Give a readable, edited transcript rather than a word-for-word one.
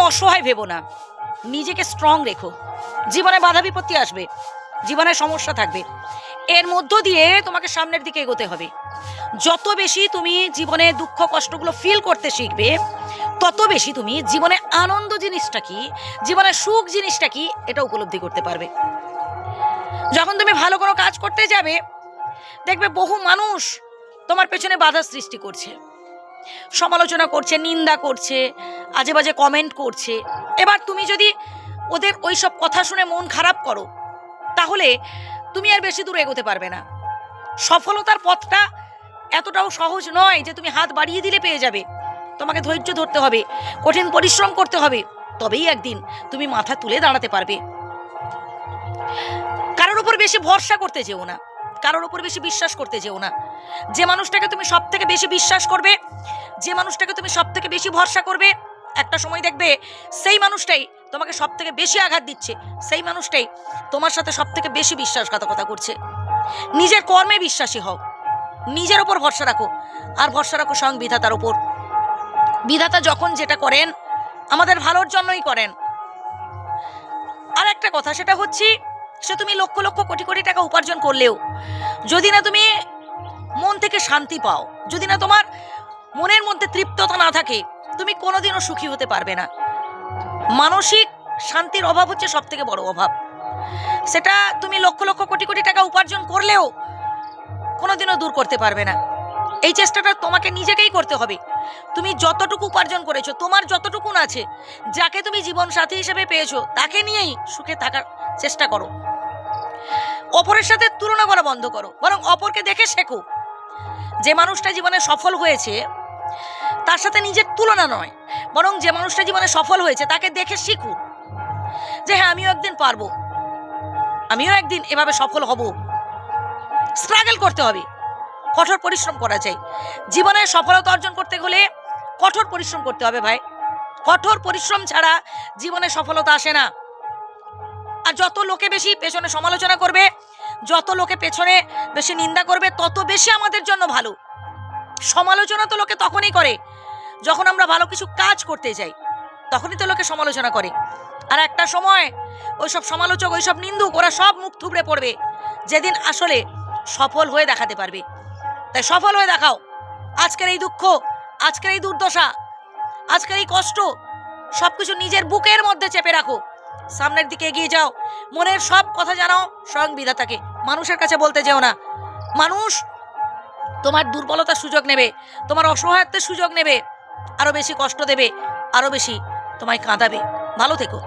অসহায় ভেবো না, নিজেকে স্ট্রং রেখো। জীবনে বাধা বিপত্তি আসবে, জীবনে সমস্যা থাকবে, এর মধ্য দিয়ে তোমাকে সামনের দিকে এগোতে হবে। যত বেশি তুমি জীবনে দুঃখ কষ্টগুলো ফিল করতে শিখবে, তত বেশি তুমি জীবনে আনন্দ জিনিসটা কি, জীবনে সুখ জিনিসটা কি, এটা উপলব্ধি করতে পারবে। যখন তুমি ভালো কোনো কাজ করতে যাবে, দেখবে বহু মানুষ তোমার পেছনে বাধা সৃষ্টি করছে, সমালোচনা করছে, নিন্দা করছে, আজে বাজে কমেন্ট করছে। এবার তুমি যদি ওদের ওই সব কথা শুনে মন খারাপ করো, তাহলে তুমি আর বেশি দূর এগোতে পারবে না। সফলতার পথটা এতটাও সহজ নয় যে তুমি হাত বাড়িয়ে দিলে পেয়ে যাবে। তোমাকে ধৈর্য ধরতে হবে, কঠিন পরিশ্রম করতে হবে, তবেই একদিন তুমি মাথা তুলে দাঁড়াতে পারবে। কারোর উপর বেশি ভরসা করতে যেও না, কারোর উপর বেশি বিশ্বাস করতে যেও না। যে মানুষটাকে তুমি সব থেকে বেশি বিশ্বাস করবে, যে মানুষটাকে তুমি সব থেকে বেশি ভরসা করবে, একটা সময় দেখবে সেই মানুষটাই তোমাকে সব থেকে বেশি আঘাত দিচ্ছে, সেই মানুষটাই তোমার সাথে সব থেকে বেশি বিশ্বাসঘাতকতা করছে। নিজের কর্মে বিশ্বাসী হও, নিজের ওপর ভরসা রাখো, আর ভরসা রাখো স্বয়ং বিধাতার ওপর। বিধাতা যখন যেটা করেন আমাদের ভালোর জন্যই করেন। আর একটা কথা, সেটা হচ্ছে সে তুমি লক্ষ লক্ষ কোটি কোটি টাকা উপার্জন করলেও যদি না তুমি মন থেকে শান্তি পাও, যদি না তোমার মনের মধ্যে তৃপ্ততা না থাকে, তুমি কোনোদিনও সুখী হতে পারবে না। মানসিক শান্তির অভাব হচ্ছে সব থেকে বড় অভাব। সেটা তুমি লক্ষ লক্ষ কোটি কোটি টাকা উপার্জন করলেও কোনোদিনও দূর করতে পারবে না। এই চেষ্টাটা তোমাকে নিজেকেই করতে হবে। তুমি যতটুকু উপার্জন করেছো, তোমার যতটুকুন আছে, যাকে তুমি জীবন সাথী হিসেবে পেয়েছো, তাকে নিয়েই সুখে থাকার চেষ্টা করো। অপরের সাথে তুলনা করা বন্ধ করো, বরং অপরকে দেখে শেখো। যে মানুষটা জীবনে সফল হয়েছে তার সাথে নিজের তুলনা নয়, বরং যে মানুষটা জীবনে সফল হয়েছে তাকে দেখে শিখো যে হ্যাঁ, আমিও একদিন পারবো, আমিও একদিন এভাবে সফল হব। স্ট্রাগল করতে হবে, কঠোর পরিশ্রম করা চাই। জীবনে সফলতা অর্জন করতে হলে কঠোর পরিশ্রম করতে হবে ভাই। কঠোর পরিশ্রম ছাড়া জীবনে সফলতা আসে না। আর যত লোকে বেশি পেছনে সমালোচনা করবে, যত লোকে পেছনে বেশি নিন্দা করবে, তত বেশি আমাদের জন্য ভালো। সমালোচনা তো লোকে তখনই করে যখন আমরা ভালো কিছু কাজ করতে যাই, তখনই তো লোকে সমালোচনা করে। আর একটা সময় ওইসব সমালোচক, ওইসব নিন্দুক, ওরা সব মুখ থুবড়ে পড়বে যেদিন আসলে সফল হয়ে দেখাতে পারবে। তাই সফল হয়ে দেখাও। আজকের এই দুঃখ, আজকের এই দুর্দশা, আজকের এই কষ্ট সবকিছু নিজের বুকের মধ্যে চেপে রাখো, সামনের দিকে এগিয়ে যাও। মনের সব কথা জানাও স্বয়ং বিধাতাকে, মানুষের কাছে বলতে যেও না। মানুষ তোমার দুর্বলতার সুযোগ নেবে, তোমার অসহায়ত্বের সুযোগ নেবে, আরো বেশি কষ্ট দেবে, আরো বেশি তোমায় কাঁদাবে। ভালো থেকো।